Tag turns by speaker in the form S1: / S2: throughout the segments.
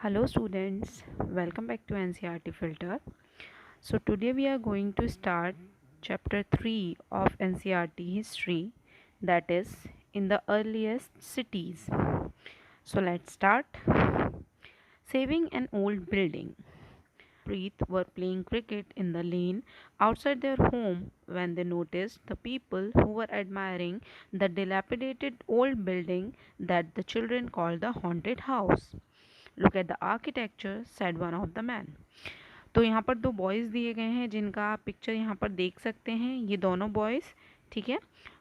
S1: Hello students, welcome back to NCERT Filter. So today we are going to start chapter 3 of NCERT history, that is in the earliest cities. So let's start. Saving an old building. Preet were playing cricket in the lane outside their home when they noticed the people who were admiring the dilapidated old building that the children called the haunted house. Look at the architecture, said one of the men. तो यहाँ पर दो boys दिए गए हैं जिनका आप picture यहाँ पर देख सकते हैं। ये दोनों बॉयज़, ठीक है।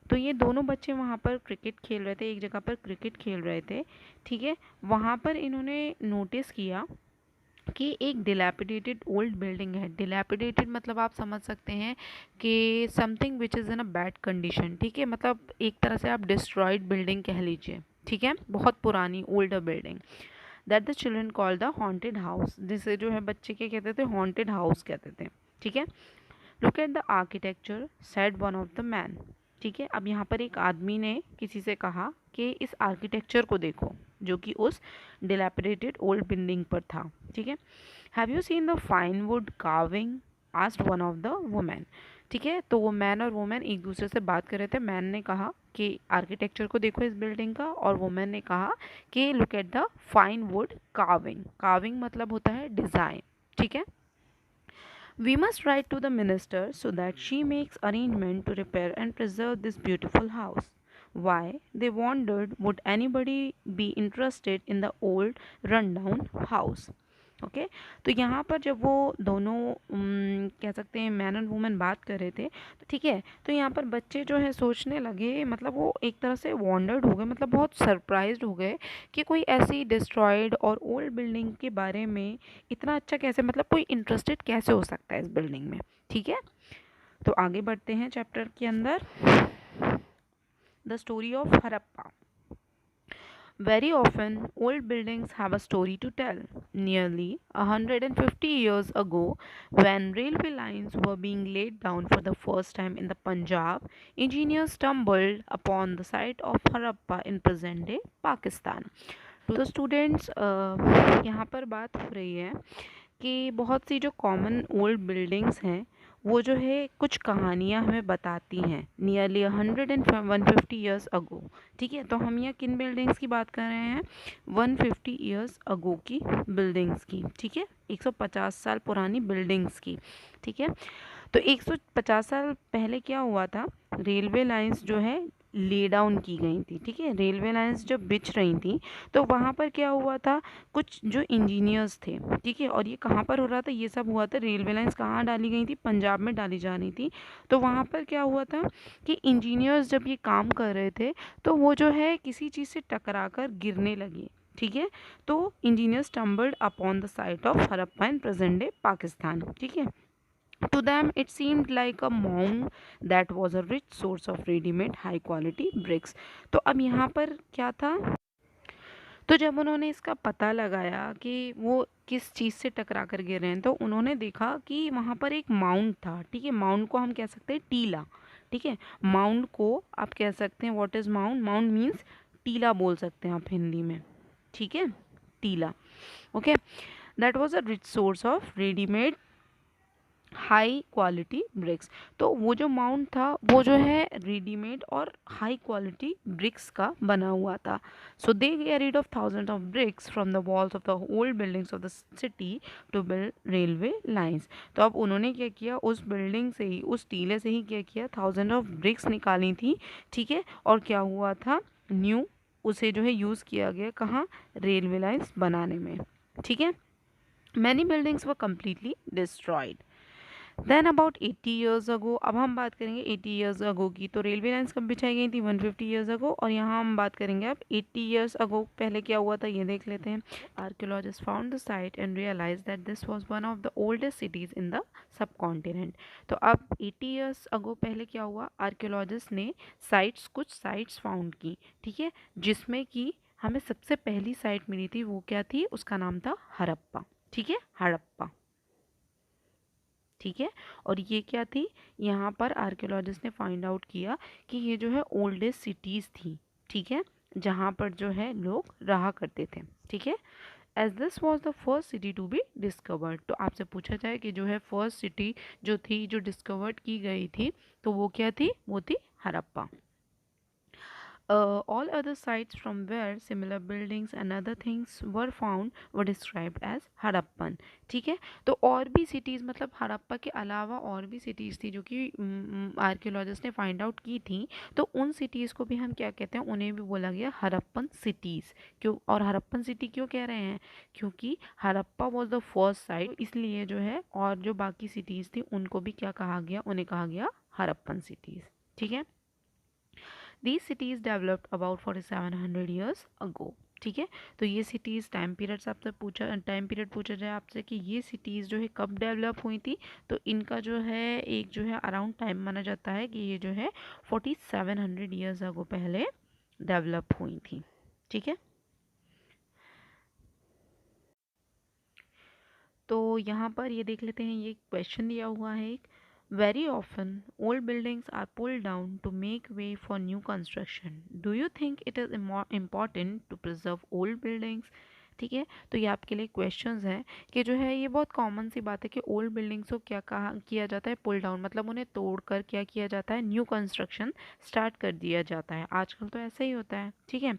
S1: तो ये दोनों बच्चे वहाँ पर क्रिकेट खेल रहे थे, एक जगह पर क्रिकेट खेल रहे थे, ठीक है। वहाँ पर इन्होंने नोटिस किया कि एक डिलैपिडेटेड ओल्ड बिल्डिंग है। डिलैपिडेटेड मतलब आप समझ सकते हैं कि something which is in a bad condition, ठीक है। मतलब एक तरह से आप डिस्ट्रॉयड बिल्डिंग कह लीजिए, ठीक है, बहुत पुरानी older building. That the children call the haunted house, जिसे जो है बच्चे क्या कहते थे, हॉन्टेड हाउस कहते थे, ठीक है। Look at the architecture, said one of the man, ठीक है। अब यहाँ पर एक आदमी ने किसी से कहा कि इस आर्किटेक्चर को देखो जो कि उस डिलैपिडेटेड ओल्ड बिल्डिंग पर था, ठीक है। Have you seen the fine wood carving, asked one of the women, ठीक है। तो वो मैन और वुमेन एक दूसरे से बात कर रहे थे। मैन ने कहा कि आर्किटेक्चर को देखो इस बिल्डिंग का, और वुमेन ने कहा कि look at the fine wood carving. Carving मतलब होता है डिज़ाइन, ठीक है। We must write to the minister so that she makes arrangement to repair and preserve this beautiful house. Why? They wondered, would anybody be interested in the old rundown house? Okay तो यहाँ पर जब वो दोनों कह सकते हैं man and women बात कर रहे थे, तो ठीक है, तो यहाँ पर बच्चे जो है सोचने लगे, मतलब वो एक तरह से वॉन्डर्ड हो गए, मतलब बहुत सरप्राइज्ड हो गए कि कोई ऐसी डिस्ट्रॉयड और ओल्ड बिल्डिंग के बारे में इतना अच्छा कैसे, मतलब कोई इंटरेस्टेड कैसे हो सकता है इस बिल्डिंग में, ठीक है। तो आगे बढ़ते हैं चैप्टर के अंदर। The story of Harappa. Very often, old buildings have a story to tell. Nearly 150 years ago, when railway lines were being laid down for the first time in the Punjab, engineers stumbled upon the site of Harappa in present-day Pakistan. तो students यहाँ पर बात हो रही है कि बहुत सी जो कॉमन ओल्ड बिल्डिंग्स हैं वो जो है कुछ कहानियाँ हमें बताती हैं। नियरली 150 ईयर्स अगो, ठीक है। तो हम यहाँ किन बिल्डिंग्स की बात कर रहे हैं? 150 ईयर्स अगो की बिल्डिंग्स की, ठीक है, 150 साल पुरानी बिल्डिंग्स की, ठीक है। तो 150 साल पहले क्या हुआ था, रेलवे लाइंस जो है ले डाउन की गई थी, ठीक है। रेलवे लाइंस जब बिछ रही थी तो वहाँ पर क्या हुआ था, कुछ जो इंजीनियर्स थे, ठीक है, और ये कहाँ पर हो रहा था, ये सब हुआ था, रेलवे लाइंस कहाँ डाली गई थी, पंजाब में डाली जा रही थी। तो वहाँ पर क्या हुआ था कि इंजीनियर्स जब ये काम कर रहे थे तो वो जो है किसी चीज़ से टकरा कर गिरने लगे, ठीक है। तो engineers stumbled upon the site of Harappa in present day Pakistan, ठीक है। To them, it seemed like a mound that was a rich source of ready-made high-quality bricks. तो अब यहाँ पर क्या था, तो जब उन्होंने इसका पता लगाया कि वो किस चीज़ से टकरा कर गिर रहे हैं, तो उन्होंने देखा कि वहाँ पर एक माउंट था, ठीक है। माउंट को हम कह सकते हैं टीला, ठीक है। माउंट को आप कह सकते हैं, what is mount? Mount means टीला बोल सकते हैं आप हिंदी में, ठीक है, टीला, okay. That was a rich source of readymade high quality bricks. तो वो जो माउंट था वो जो है रेडीमेड और हाई क्वालिटी ब्रिक्स का बना हुआ था। So they carried off thousand of bricks from the walls of the old buildings of the city to build railway lines. तो अब उन्होंने क्या किया, उस बिल्डिंग से ही, उस टीले से ही क्या किया, थाउजेंड ऑफ ब्रिक्स निकाली थी, ठीक है। और क्या हुआ था, न्यू उसे जो है यूज़ किया गया कहाँ, रेलवे लाइंस बनाने में, ठीक है। Many buildings were completely destroyed. Then about 80 years ago, अब हम बात करेंगे 80 ईयर्स अगो की। तो रेलवे लाइंस कब बिछाई गई थी, 150 ईयर्स अगो, और यहाँ हम बात करेंगे अब 80 ईयर्स अगो पहले क्या हुआ था, ये देख लेते हैं। Archaeologist found the site and realise that this was one of the oldest cities in the subcontinent. तो अब 80 ईयर्स अगो पहले क्या हुआ, आर्कियोलॉजिस्ट ने साइट्स, कुछ साइट्स फाउंड की, ठीक है, जिसमें कि हमें सबसे पहली साइट मिली थी, वो क्या थी, उसका नाम था हड़प्पा, ठीक है, हड़प्पा, ठीक है। और ये क्या थी, यहाँ पर आर्कियोलॉजिस्ट ने फाइंड आउट किया कि ये जो है ओल्डेस्ट सिटीज़ थी, ठीक है, जहाँ पर जो है लोग रहा करते थे, ठीक है। As this was the first city to be discovered. तो आपसे पूछा जाए कि जो है फर्स्ट सिटी जो थी जो डिस्कवर्ड की गई थी तो वो क्या थी, वो थी Harappa. All other sites from where similar buildings and other things were found were described as Harappan. ठीक है, तो और भी सिटीज़ मतलब हड़प्पा के अलावा और भी सिटीज़ थी जो कि आर्कियोलॉजिस्ट ने फाइंड आउट की थी, तो उन सिटीज़ को भी हम क्या कहते हैं, उन्हें भी बोला गया हड़प्पन सिटीज़। क्यों, और हड़प्पन सिटी क्यों कह रहे हैं, क्योंकि Harappa was the first site, इसलिए जो है और जो बाकी सिटीज़ थी उनको भी क्या कहा गया, उन्हें कहा गया हड़प्पन सिटीज़। ठीक है, These cities developed about 4700 years ago। ठीक है, तो ये सिटीज़ टाइम पीरियड आपसे पूछा, टाइम पीरियड पूछा जाए आपसे कि ये सिटीज़ जो है कब डेवलप हुई थी, तो इनका जो है एक जो है अराउंड टाइम माना जाता है कि ये जो है 4700 ईयर्स अगो पहले डेवलप हुई थी। ठीक है, तो यहाँ पर ये देख लेते हैं, ये क्वेश्चन दिया हुआ है एक, very often old buildings are pulled down to make way for new construction. Do you think it is important to preserve old buildings? ठीक है, तो ये आपके लिए क्वेश्चंस हैं कि जो है ये बहुत कॉमन सी बात है कि ओल्ड बिल्डिंग्स को क्या कहा किया जाता है, पुल डाउन, मतलब उन्हें तोड़कर क्या किया जाता है, न्यू कंस्ट्रक्शन स्टार्ट कर दिया जाता है। आजकल तो ऐसा ही होता है। ठीक है,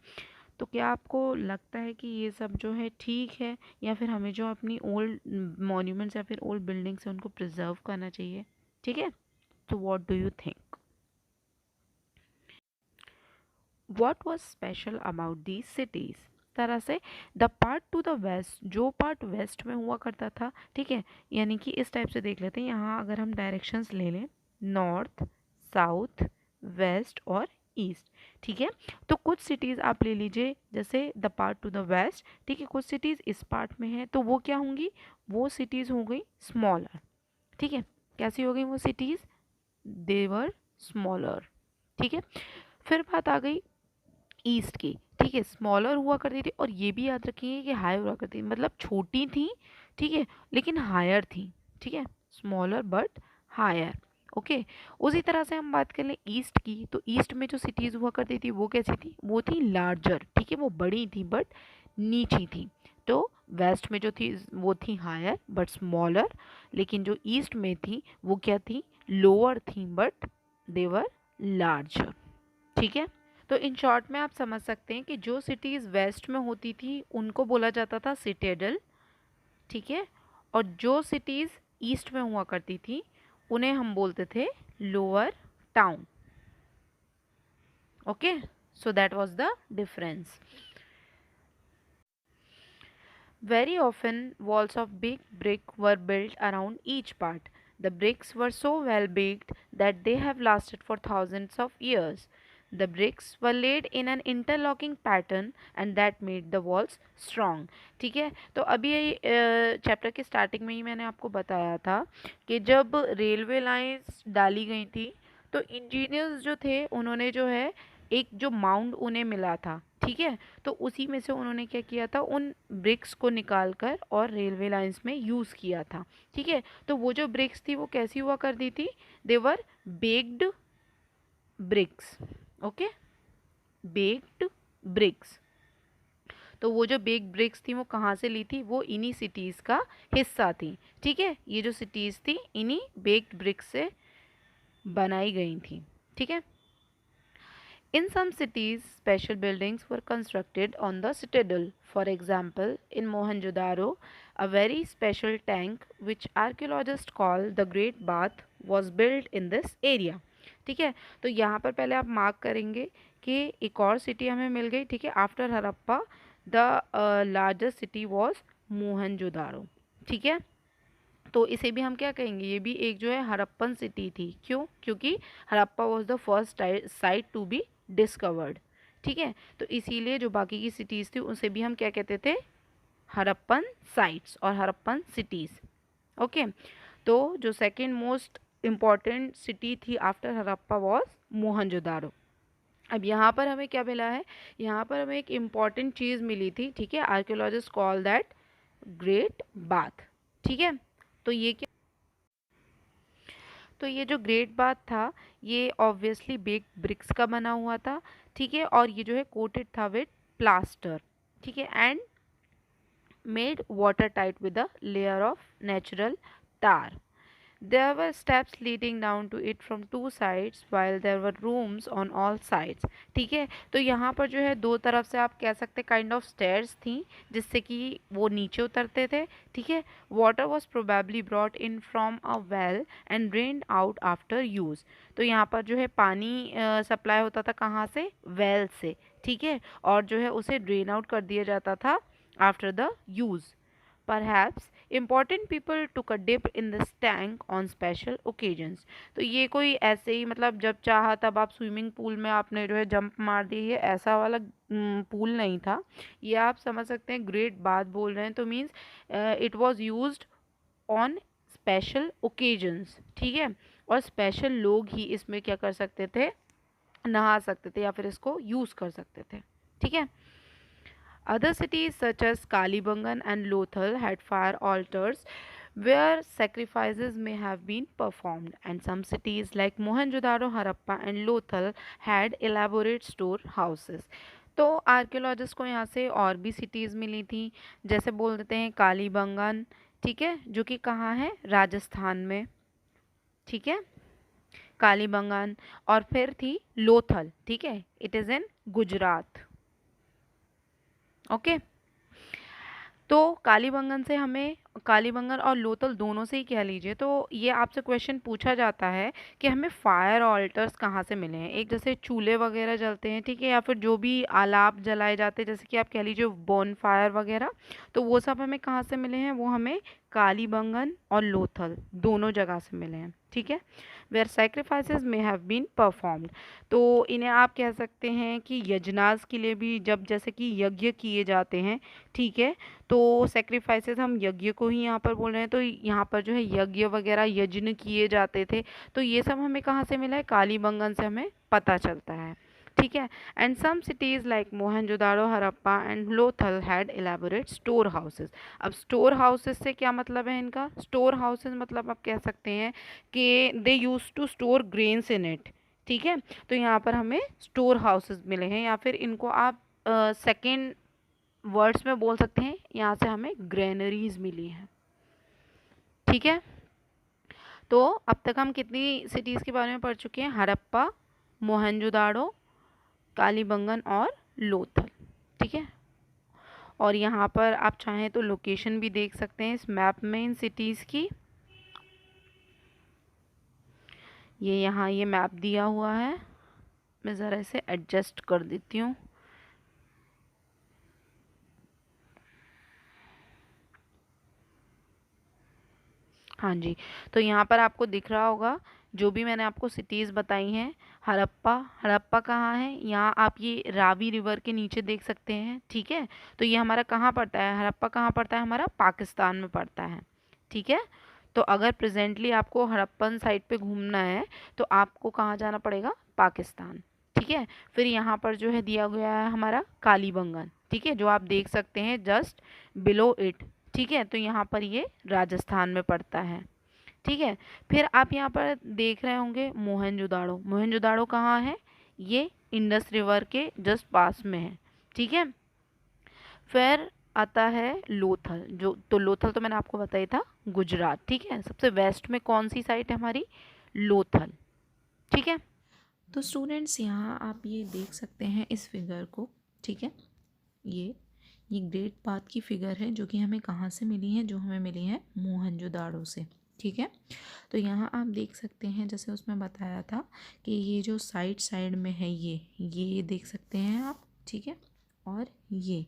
S1: तो क्या आपको लगता है कि ये सब जो है ठीक है, या फिर हमें जो अपनी ओल्ड मॉन्यूमेंट्स या फिर ओल्ड बिल्डिंग्स हैं उनको प्रिजर्व करना चाहिए? ठीक है, तो what do you think, what was special about these cities? तरह से the part to the west, जो पार्ट वेस्ट में हुआ करता था, ठीक है, यानी कि इस टाइप से देख लेते हैं, यहाँ अगर हम डायरेक्शंस ले लें, नॉर्थ, साउथ, वेस्ट और ईस्ट। ठीक है, तो कुछ सिटीज़ आप ले लीजिए जैसे the part to the west, ठीक है, कुछ सिटीज़ इस पार्ट में है, तो वो क्या होंगी, वो सिटीज़ हो गई स्मॉलर। ठीक है, कैसी हो गई वो सिटीज़, देवर स्मॉलर। ठीक है, फिर बात आ गई ईस्ट की। ठीक है, स्मॉलर हुआ करती थी, और ये भी याद रखिए कि हायर हुआ करती थी, मतलब छोटी थी, ठीक है, लेकिन हायर थी। ठीक है, स्मॉलर बट हायर। ओके, उसी तरह से हम बात कर लें ईस्ट की, तो ईस्ट में जो सिटीज़ हुआ करती थी वो कैसी थी, वो थी लार्जर। ठीक है, वो बड़ी थी बट नीची थी। तो वेस्ट में जो थी वो थी हायर बट स्मॉलर, लेकिन जो ईस्ट में थी वो क्या थी, लोअर थी बट देवर लार्जर। ठीक है, तो इन शॉर्ट में आप समझ सकते हैं कि जो सिटीज़ वेस्ट में होती थी उनको बोला जाता था सिटेडल। ठीक है, और जो सिटीज़ ईस्ट में हुआ करती थी उन्हें हम बोलते थे lower town. Okay, so that was the difference. Very often, walls of big brick were built around each part. The bricks were so well baked that they have lasted for thousands of years. The bricks were laid in an interlocking pattern and that made the walls strong. ठीक है, तो अभी chapter के starting में ही मैंने आपको बताया था कि जब रेलवे लाइंस डाली गई थी तो इंजीनियर्स जो थे उन्होंने जो है एक जो माउंड उन्हें मिला था, ठीक है, तो उसी में से उन्होंने क्या किया था, उन ब्रिक्स को निकाल कर और रेलवे लाइंस में यूज़ किया था। ठीक है, तो वो जो ब्रिक्स थी वो कैसी हुआ करती थी, they were baked bricks. Okay, baked bricks. तो वो जो बेक ब्रिक्स थी वो कहाँ से ली थी, वो इन्हीं सिटीज़ का हिस्सा थी। ठीक है, ये जो सिटीज़ थी इन्हीं बेक्ड ब्रिक्स से बनाई गई थी। ठीक है, in some cities, special buildings were constructed on the citadel. For example, in Mohenjo-daro, a very special tank, which archaeologists call the Great Bath, was built in this area. ठीक है, तो यहाँ पर पहले आप मार्क करेंगे कि एक और सिटी हमें मिल गई। ठीक है, after Harappa the largest city was Mohenjodaro. ठीक है, तो इसे भी हम क्या कहेंगे, ये भी एक जो है हड़प्पन सिटी थी। क्यों, क्योंकि Harappa was the first site to be discovered. ठीक है, तो इसीलिए जो बाकी की सिटीज़ थी उसे भी हम क्या कहते थे, हड़प्पन साइट्स और हड़प्पन सिटीज़। ओके, तो जो सेकेंड मोस्ट इम्पॉर्टेंट सिटी थी आफ्टर हड़प्पा वॉज मोहनजोदारो। अब यहाँ पर हमें क्या मिला है, यहाँ पर हमें एक इम्पॉर्टेंट चीज़ मिली थी। ठीक है, archaeologist call that great bath. ठीक है, तो ये क्या, तो ये जो ग्रेट बाथ था ये ऑब्वियसली बेक ब्रिक्स का बना हुआ था। ठीक है, और ये जो है कोटेड था विद प्लास्टर। ठीक है, and made watertight with a layer of natural tar. There were steps leading down to it from two sides while there were rooms on all sides. ठीक है, तो यहाँ पर जो है दो तरफ से आप कह सकते काइंड ऑफ स्टेयर्स थी जिससे कि वो नीचे उतरते थे. ठीक है, water was probably brought in from a well and drained out after use. तो यहाँ पर जो है पानी सप्लाई होता था कहाँ से, वेल से. ठीक है, और जो है उसे ड्रेन आउट कर दिया जाता था after the use. Perhaps important people took a dip in this tank on special occasions. तो ये कोई ऐसे ही मतलब जब चाहा तब आप स्विमिंग पूल में आपने जो है जंप मार दी है ऐसा वाला पूल नहीं था. ये आप समझ सकते हैं ग्रेट बात बोल रहे हैं तो means it was used on special occasions. ठीक है, और स्पेशल लोग ही इसमें क्या कर सकते थे, नहा सकते थे या फिर इसको यूज़ कर सकते थे. ठीक है. Other cities such as Kalibangan and Lothal had fire altars where sacrifices may have been performed, and some cities like Mohenjo-daro, Harappa and Lothal had elaborate store houses. तो आर्कियोलॉजिस्ट को यहाँ से और भी सिटीज़ मिली थी, जैसे बोल देते हैं कालीबंगन. ठीक है, जो कि कहाँ है, राजस्थान में. ठीक है, कालीबंगन. और फिर थी लोथल. ठीक है, it is in Gujarat. Okay. तो कालीबंगन से हमें, कालीबंगन और लोथल दोनों से ही कह लीजिए, तो ये आपसे क्वेश्चन पूछा जाता है कि हमें फायर ऑल्टर्स कहाँ से मिले हैं. एक जैसे चूल्हे वगैरह जलते हैं, ठीक है, या फिर जो भी आलाप जलाए जाते हैं जैसे कि आप कह लीजिए बॉन फायर वगैरह, तो वो सब हमें कहाँ से मिले हैं, वो हमें कालीबंगन और लोथल दोनों जगह से मिले हैं. ठीक है, where sacrifices may have been performed. तो इन्हें आप कह सकते हैं कि यजनास के लिए भी जब जैसे कि यज्ञ किए जाते हैं. ठीक है, तो सेक्रीफाइसेस हम यज्ञ को ही यहाँ पर बोल रहे हैं, तो यहाँ पर जो है यज्ञ वगैरह यज्ञ किए जाते थे. तो ये सब हमें कहाँ से मिला है, कालीबंगन से हमें पता चलता है. ठीक है, and some cities like Mohenjodaro, Harappa and Lothal had elaborate storehouses. अब स्टोर हाउसेस से क्या मतलब है इनका, स्टोर हाउसेस मतलब आप कह सकते हैं कि they use to store grains in it. ठीक है, तो यहाँ पर हमें स्टोर हाउसेस मिले हैं, या फिर इनको आप सेकेंड वर्ड्स में बोल सकते हैं, यहाँ से हमें ग्रेनरीज मिली हैं. ठीक है, तो अब तक हम कितनी सिटीज़ के बारे में पढ़ चुके हैं, हड़प्पा, मोहनजोदाड़ो, कालीबंगन और लोथल. ठीक है, और यहाँ पर आप चाहें तो लोकेशन भी देख सकते हैं इस मैप में इन सिटीज़ की. ये यहाँ ये मैप दिया हुआ है, मैं ज़रा इसे एडजस्ट कर देती हूँ. हाँ जी, तो यहाँ पर आपको दिख रहा होगा जो भी मैंने आपको सिटीज़ बताई हैं. हड़प्पा, हड़प्पा कहाँ है, यहाँ आप ये रावी रिवर के नीचे देख सकते हैं. ठीक है, तो ये हमारा कहाँ पड़ता है, हड़प्पा कहाँ पड़ता है, हमारा पाकिस्तान में पड़ता है. ठीक है, तो अगर प्रेजेंटली आपको हड़प्पन साइड पे घूमना है तो आपको कहाँ जाना पड़ेगा, पाकिस्तान. ठीक है, फिर यहाँ पर जो है दिया गया है हमारा कालीबंगन. ठीक है, जो आप देख सकते हैं जस्ट बिलो इट. ठीक है, तो यहाँ पर ये राजस्थान में पड़ता है. ठीक है, फिर आप यहाँ पर देख रहे होंगे मोहनजोदाड़ो. मोहनजोदाड़ो कहाँ है, ये इंडस रिवर के जस्ट पास में है. ठीक है, फिर आता है लोथल. जो तो लोथल तो मैंने आपको बताया था गुजरात. ठीक है, सबसे वेस्ट में कौन सी साइट है हमारी, लोथल. ठीक है,
S2: तो स्टूडेंट्स यहाँ आप ये देख सकते हैं इस फिगर को. ठीक है, ये ग्रेट बात की फिगर है जो कि हमें कहाँ से मिली है, जो हमें मिली है मोहनजोदाड़ो से. ठीक है, तो यहाँ आप देख सकते हैं जैसे उसमें बताया था कि ये जो साइड साइड में है ये देख सकते हैं आप. ठीक है, और ये,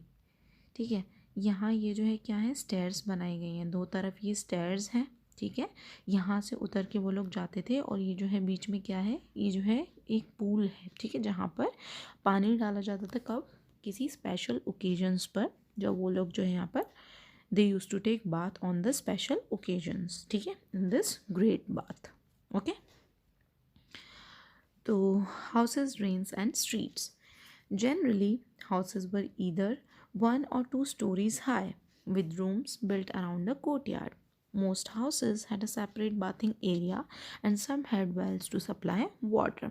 S2: ठीक है, यहाँ ये जो है क्या है, स्टेयर्स बनाई गई हैं, दो तरफ ये स्टेयर्स हैं. ठीक है, यहाँ से उतर के वो लोग जाते थे, और ये जो है बीच में क्या है, ये जो है एक पूल है. ठीक है, जहाँ पर पानी डाला जाता था, कब, किसी स्पेशल ओकेजन्स पर, जब वो लोग जो है यहाँ पर they use to take bath on the special occasions. ठीक है, in this great bath. Okay, तो houses, drains and streets. Generally, houses were either 1 or 2 stories high, with rooms built around the courtyard. Most houses had a separate bathing area and some had wells to supply water.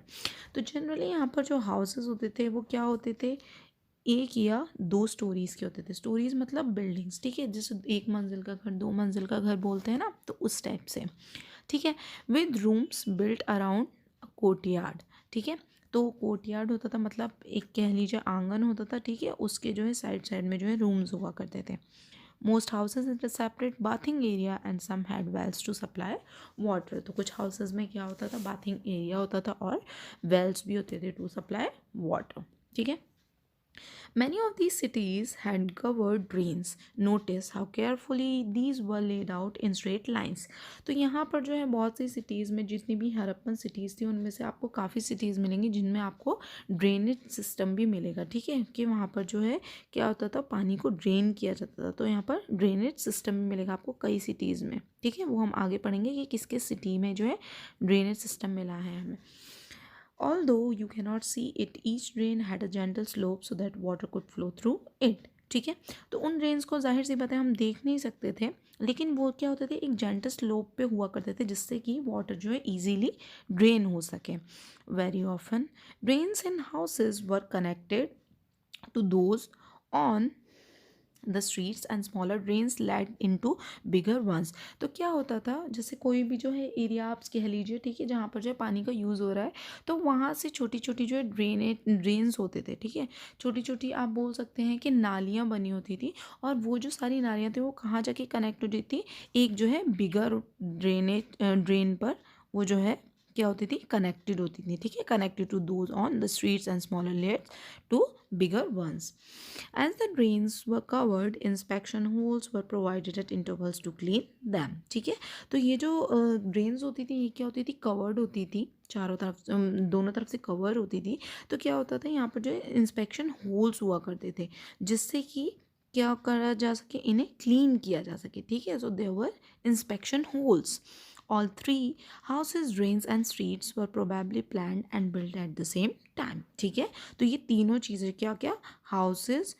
S2: तो generally यहाँ पर जो houses होते थे वो क्या होते थे, एक या दो स्टोरीज़ के होते थे। स्टोरीज़ मतलब बिल्डिंग्स, ठीक है, जैसे एक मंजिल का घर, दो मंजिल का घर बोलते हैं ना, तो उस टाइप से, ठीक है। With rooms built around courtyard, ठीक है। तो कोर्टयार्ड होता था मतलब एक कह लीजिए आंगन होता था, ठीक है, उसके जो है साइड साइड में जो है रूम्स हुआ करते थे। Most houses in separate bathing area and some had wells to supply water. तो कुछ हाउसेज में क्या होता था, बाथिंग एरिया होता था और वेल्स भी होते थे टू सप्लाई वाटर, ठीक है। Many of these cities had covered drains. Notice how carefully these were laid out in straight lines. तो यहाँ पर जो है बहुत सी सिटीज़ में, जितनी भी हड़प्पन सिटीज़ थी उनमें से आपको काफ़ी सिटीज़ मिलेंगी जिनमें आपको ड्रेनेज सिस्टम भी मिलेगा, ठीक है, कि वहाँ पर जो है क्या होता था, पानी को ड्रेन किया जाता था। तो यहाँ पर ड्रेनेज सिस्टम भी मिलेगा आपको कई सिटीज़ में, ठीक है। वो हम आगे पढ़ेंगे कि किस किस सिटी में जो है ड्रेनेज सिस्टम मिला है हमें। Although you cannot see it, each drain had a gentle slope so that water could flow through it, ठीक है। तो उन ड्रेन्स को जाहिर सी बात है हम देख नहीं सकते थे, लेकिन वो क्या होते थे, एक जेंटल स्लोप पे हुआ करते थे जिससे कि वाटर जो है इजीली ड्रेन हो सके। Very often drains in houses were connected to those on the streets and smaller drains led into bigger ones. तो क्या होता था, जैसे कोई भी जो है एरिया आप कह लीजिए, ठीक है, जहाँ पर जो है पानी का यूज़ हो रहा है, तो वहाँ से छोटी छोटी जो है ड्रेन्स होते थे, ठीक है, छोटी छोटी आप बोल सकते हैं कि नालियाँ बनी होती थी। और वो जो सारी नालियाँ थी वो कहाँ जाके कनेक्ट होती थी, एक जो है बिगर ड्रेन पर वो जो है क्या होती थी, कनेक्टेड होती थी, ठीक है, connected to those on the streets and smaller layers to bigger ones. As the drains were covered, inspection holes were provided at intervals to clean them, ठीक है। तो ये जो ड्रेन्स होती थी ये क्या होती थी, कवर्ड होती थी, चारों तरफ दोनों तरफ से कवर होती थी। तो क्या होता था, यहाँ पर जो इंस्पेक्शन होल्स हुआ करते थे जिससे कि क्या करा जा सके, इन्हें क्लीन किया जा सके, ठीक है। So there were inspection holes. All three houses, drains and streets were probably planned and built at the same time, ठीक है। तो ये तीनों चीज़ें क्या क्या, हाउसेस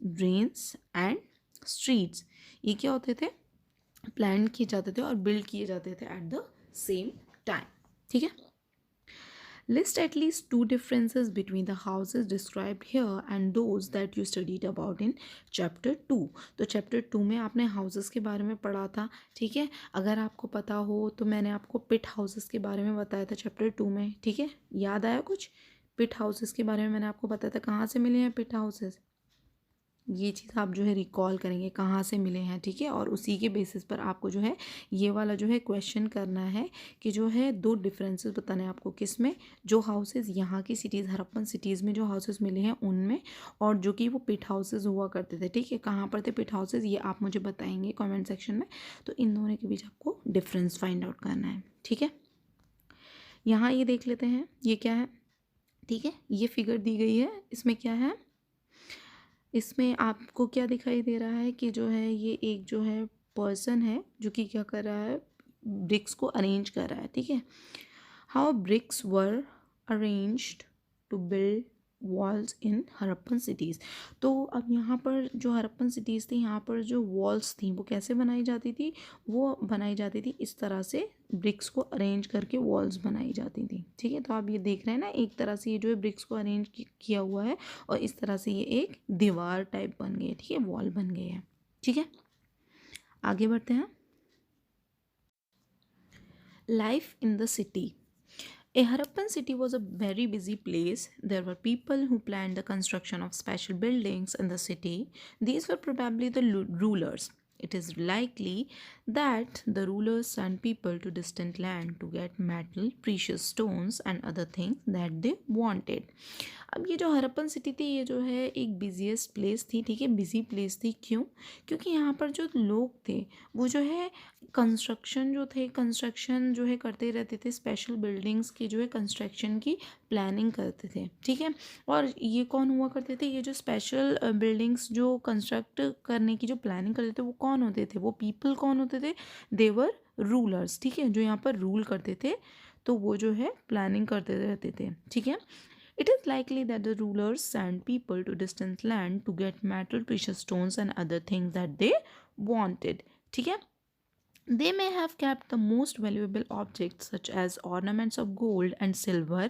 S2: ड्रेन्स एंड स्ट्रीट्स, ये क्या होते थे, प्लान किए जाते थे और बिल्ड किए जाते थे एट द सेम टाइम, ठीक है। List at least two differences between the houses described here and those that you studied about in chapter 2। तो chapter 2 में आपने houses के बारे में पढ़ा था, ठीक है। अगर आपको पता हो तो मैंने आपको पिट हाउसेस के बारे में बताया था chapter 2 में, ठीक है, याद आया कुछ। पिट हाउसेस के बारे में मैंने आपको बताया था, कहाँ से मिले हैं पिट हाउसेस, ये चीज़ आप जो है रिकॉल करेंगे कहाँ से मिले हैं, ठीक है। और उसी के बेसिस पर आपको जो है ये वाला जो है क्वेश्चन करना है कि जो है दो डिफरेंसेस बताने हैं आपको, किस में, जो हाउसेस यहाँ की सिटीज़, हड़प्पन सिटीज़ में जो हाउसेस मिले हैं उनमें, और जो कि वो पिट हाउसेस हुआ करते थे, ठीक है, कहाँ पर थे पिट हाउसेस, ये आप मुझे बताएंगे कॉमेंट सेक्शन में। तो इन दोनों के बीच आपको डिफरेंस फाइंड आउट करना है, ठीक है। यहाँ ये देख लेते हैं ये क्या है, ठीक है, ये फिगर दी गई है, इसमें क्या है, इसमें आपको क्या दिखाई दे रहा है कि जो है ये एक जो है पर्सन है जो कि क्या कर रहा है, ब्रिक्स को अरेंज कर रहा है, ठीक है। How bricks were arranged to build walls in Harappan cities. तो अब यहाँ पर जो हड़प्पन सिटीज़ थी, यहाँ पर जो वॉल्स थी वो कैसे बनाई जाती थी, वो बनाई जाती थी इस तरह से, ब्रिक्स को अरेंज करके वॉल्स बनाई जाती थी, ठीक है। तो आप ये देख रहे हैं ना, एक तरह से ये जो है ब्रिक्स को अरेंज किया हुआ है और इस तरह से ये एक दीवार टाइप बन गई है, ठीक है, वॉल बन गई है, ठीक है। आगे बढ़ते हैं। Life in the city. A Harappan city was a very busy place. There were people who planned the construction of special buildings in the city. These were probably the rulers. It is likely that the rulers sent people to distant land to get metal, precious stones, and other things that they wanted. अब ये जो Harappan city थी ये जो है एक busiest place थी, ठीक है, बिजी प्लेस थी, क्यों, क्योंकि यहाँ पर जो लोग थे वो जो है कंस्ट्रक्शन जो है करते रहते थे, स्पेशल बिल्डिंग्स की जो है कंस्ट्रक्शन की प्लानिंग करते थे, ठीक है। और ये कौन हुआ करते थे, ये जो स्पेशल बिल्डिंग्स जो कंस्ट्रक्ट करने की जो प्लानिंग करते थे वो कौन होते थे, वो पीपल कौन होते थे, देवर रूलर्स, ठीक है, जो यहाँ पर रूल करते थे, तो वो जो है प्लानिंग करते रहते थे, ठीक है। It is likely that the rulers sent people to distant land to get metal, precious stones and other things that they wanted, ठीक है। They may have kept the most valuable objects such as ornaments of gold and silver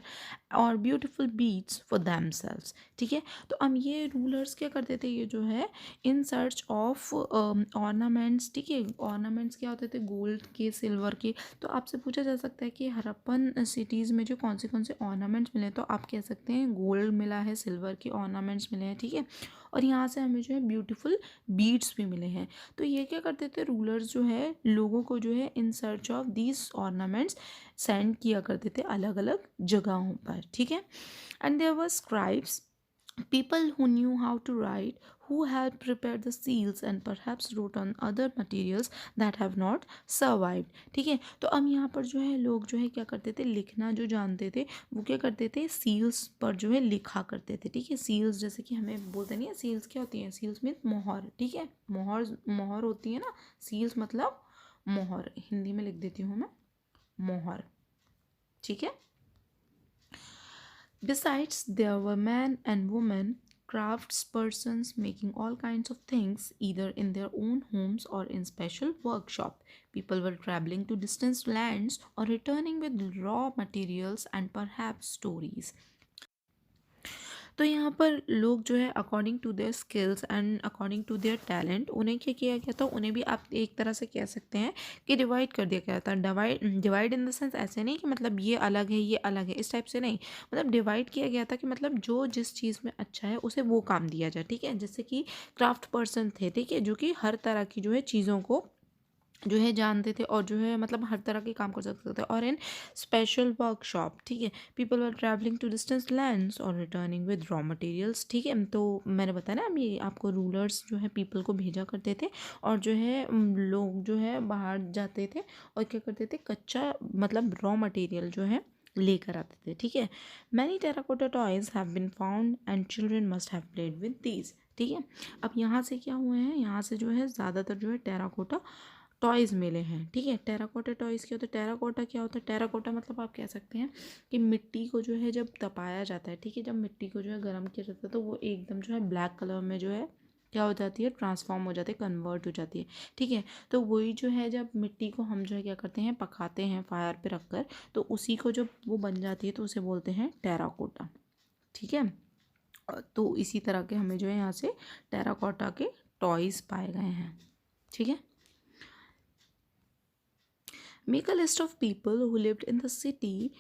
S2: or beautiful beads for themselves. ठीक है, तो अब ये rulers क्या करते थे, ये जो है इन सर्च ऑफ ऑर्नामेंट्स, ठीक है, ऑर्नामेंट्स क्या होते थे, गोल्ड के, सिल्वर के। तो आपसे पूछा जा सकता है कि हड़प्पन सिटीज़ में जो कौन से ऑर्नामेंट्स मिले, तो आप कह सकते हैं गोल्ड मिला है, सिल्वर के ऑर्नामेंट्स मिले हैं, ठीक है, और यहाँ से हमें जो है ब्यूटीफुल बीड्स भी मिले हैं। तो ये क्या करते थे, रूलर्स जो है लोगों को जो है in search of these ornaments send किया करते थे अलग अलग जगहों पर, ठीक है। And there were scribes, people who knew how to write, who helped prepare the seals and perhaps wrote on other materials that have not survived। ठीक है, तो अब यहाँ पर जो है लोग जो है क्या करते थे, लिखना जो जानते थे वो क्या करते थे, सील्स पर जो है लिखा करते थे, ठीक है। सील्स जैसे कि हमें बोलते नहीं है, सील्स क्या होती हैं, सील्स मीन मोहर, ठीक है, मोहर, मोहर होती है ना, सील्स मतलब मोहर, हिंदी में लिख देती हूँ मैं, मोहर, ठीक है। Besides, there were men and women, craftspersons making all kinds of things either in their own homes or in special workshop. People were traveling to distant lands or returning with raw materials and perhaps stories. तो यहाँ पर लोग जो है according to their skills and according to their talent, उन्हें क्या किया गया था, उन्हें भी आप एक तरह से कह सकते हैं कि डिवाइड कर दिया गया था। डिवाइड इन द सेंस ऐसे नहीं कि मतलब ये अलग है ये अलग है, इस टाइप से नहीं, मतलब डिवाइड किया गया था कि मतलब जो जिस चीज़ में अच्छा है उसे वो काम दिया जाए, ठीक है। जैसे कि क्राफ्ट पर्सन थे, ठीक है, जो कि हर तरह की जो है चीज़ों को जो है जानते थे और जो है मतलब हर तरह के काम कर सकते थे। और इन स्पेशल वर्कशॉप, ठीक है, people were travelling to distance lands और रिटर्निंग विद रॉ मटेरियल्स, ठीक है। तो मैंने बताया ना, अभी आपको रूलर्स जो है पीपल को भेजा करते थे और जो है लोग जो है बाहर जाते थे और क्या करते थे, कच्चा मतलब रॉ मटेरियल जो है लेकर आते थे, ठीक है। Many terracotta toys have been found and children must have played with these, ठीक है। अब यहाँ से क्या हुए हैं, यहाँ से जो है ज़्यादातर जो है टेराकोटा टॉयज़ मिले हैं, ठीक है। टेराकोटा टॉयज़ क्या होता है, टेराकोटा क्या होता है, टेराकोटा मतलब आप कह सकते हैं कि मिट्टी को जो है जब तपाया जाता है, ठीक है, जब मिट्टी को जो है गर्म किया जाता है तो वो एकदम जो है ब्लैक कलर में जो है क्या हो जाती है, ट्रांसफॉर्म हो जाती है, कन्वर्ट हो जाती है, ठीक है। तो वही जो है जब मिट्टी को हम जो है क्या करते हैं, पकाते हैं फायर पे रख कर, तो उसी को जब वो बन जाती है तो उसे बोलते हैं टेराकोटा, ठीक है। तो इसी तरह के हमें जो है यहाँ से टेराकोटा के टॉयज़ पाए गए हैं, ठीक है। Make a list of people who lived in the city.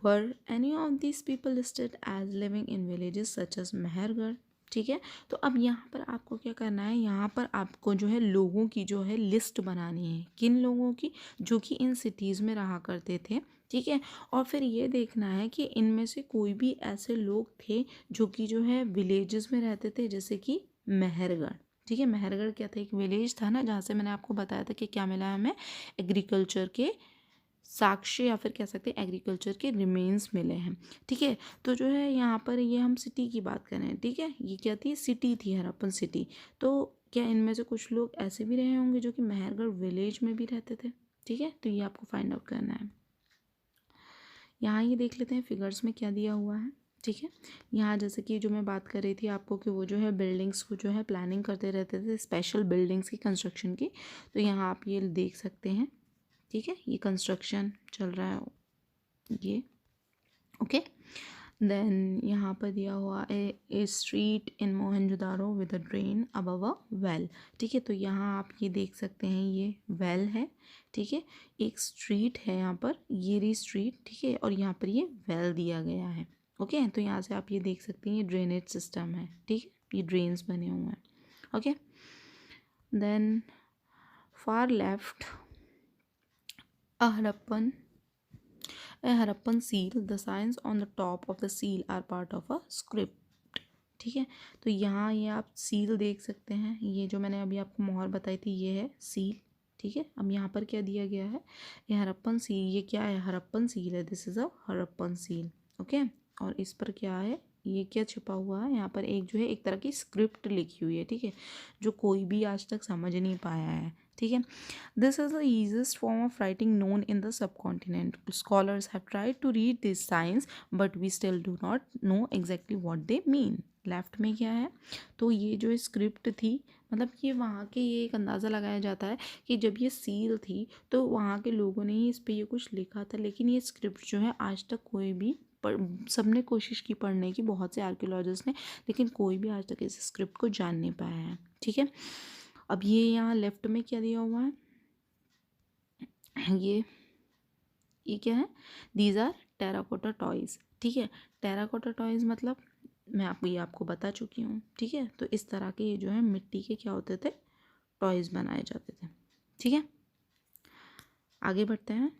S2: Were any of these people listed as living in villages such as Mehrgarh, ठीक है। तो अब यहाँ पर आपको क्या करना है, यहाँ पर आपको जो है लोगों की जो है लिस्ट बनानी है, किन लोगों की, जो कि इन सिटीज़ में रहा करते थे, ठीक है। और फिर ये देखना है कि इनमें से कोई भी ऐसे लोग थे जो कि जो है विलेजेस में रहते थे, जैसे कि मेहरगढ़, ठीक है। मेहरगढ़ क्या था, एक विलेज था ना, जहाँ से मैंने आपको बताया था कि क्या मिला है हमें, एग्रीकल्चर के साक्ष्य या फिर कह सकते हैं एग्रीकल्चर के रिमेन्स मिले हैं, ठीक है। तो जो है यहाँ पर ये हम सिटी की बात कर रहे हैं, ठीक है, ये क्या थी, सिटी थी, हड़प्पन सिटी। तो क्या इनमें से कुछ लोग ऐसे भी रहे होंगे जो कि मेहरगढ़ विलेज में भी रहते थे, ठीक है। तो ये आपको फाइंड आउट करना है। यहाँ ये देख लेते हैं फिगर्स में क्या दिया हुआ है, ठीक है। यहाँ जैसे कि जो मैं बात कर रही थी आपको कि वो जो है बिल्डिंग्स को जो है प्लानिंग करते रहते थे, स्पेशल बिल्डिंग्स की कंस्ट्रक्शन की। तो यहाँ आप ये देख सकते हैं, ठीक है, ये कंस्ट्रक्शन चल रहा है ये, ओके। देन यहाँ पर दिया हुआ a street in Mohenjodaro with a drain above a well, ठीक है। तो यहाँ आप ये देख सकते हैं ये वेल है, ठीक है, एक स्ट्रीट है यहाँ पर, ये रही स्ट्रीट, ठीक है, और यहाँ पर ये वेल दिया गया है, ओके। तो यहाँ से आप ये देख सकते हैं ये ड्रेनेज सिस्टम है, ठीक है, ये ड्रेन्स बने हुए हैं, okay. Then far left a Harappan seal, the signs on the top of the seal are part of a script, ठीक है। तो यहाँ ये आप सील देख सकते हैं, ये जो मैंने अभी आपको मोहर बताई थी ये है सील, ठीक है। अब यहाँ पर क्या दिया गया है, ये हड़प्पन सील, ये क्या है, हड़प्पन सील है, this is a Harappan seal, okay. और इस पर क्या है, ये क्या छुपा हुआ है, यहाँ पर एक जो है एक तरह की स्क्रिप्ट लिखी हुई है, ठीक है, जो कोई भी आज तक समझ नहीं पाया है, ठीक है। This is the easiest form of writing known in the subcontinent. Scholars have tried to read these signs, but we still do not know exactly what they mean. Left में क्या है, तो ये जो स्क्रिप्ट थी, मतलब ये वहाँ के, ये एक अंदाज़ा लगाया जाता है कि जब ये सील थी तो वहाँ के लोगों ने ही इस पर ये कुछ लिखा था, लेकिन ये स्क्रिप्ट जो है आज तक कोई भी सबने कोशिश की पढ़ने की, बहुत से आर्कियोलॉजिस्ट ने, लेकिन कोई भी आज तक इस स्क्रिप्ट को जान नहीं पाया है। ठीक है, अब ये यहाँ लेफ्ट में क्या दिया हुआ है, ये क्या है, दीज आर टेराकोटा टॉयज़। ठीक है, टेराकोटा टॉयज़ मतलब मैं आपको बता चुकी हूँ। ठीक है, तो इस तरह के ये जो है मिट्टी के क्या होते थे, टॉयज़ बनाए जाते थे। ठीक है, आगे बढ़ते हैं।